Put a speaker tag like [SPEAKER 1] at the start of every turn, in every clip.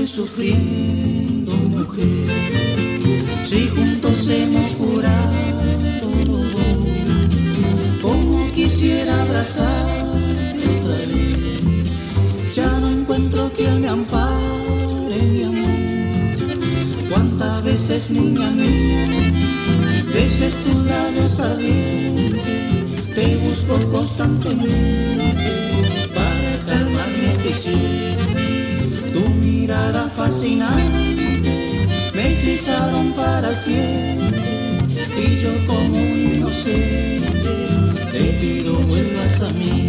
[SPEAKER 1] estoy sufriendo, mujer, si juntos hemos jurado los dos. Como quisiera abrazarte otra vez, ya no encuentro quien me ampare, mi amor. Cuántas veces, niña mía, beses tus labios ardientes, te busco constantemente para calmar mi aflicción. Tu mirada fascinante me hechizaron para siempre, y yo como un inocente te pido vuelvas a mí.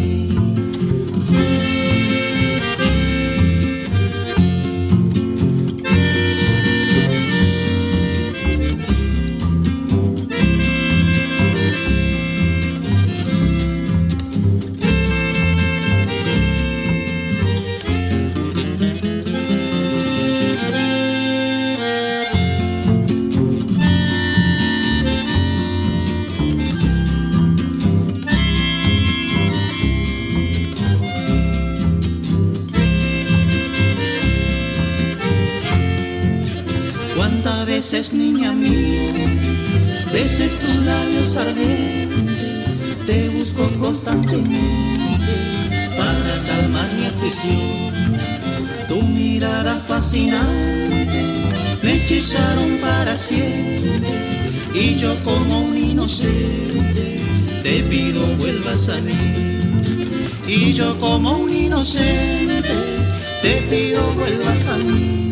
[SPEAKER 1] Cuántas veces, niña mía, beses tus labios ardientes, te busco constantemente para calmar mi aflicción. Tu mirada fascinante me hechizaron para siempre, y yo como un inocente te pido vuelvas a mí. Y yo como un inocente te pido vuelvas a mí.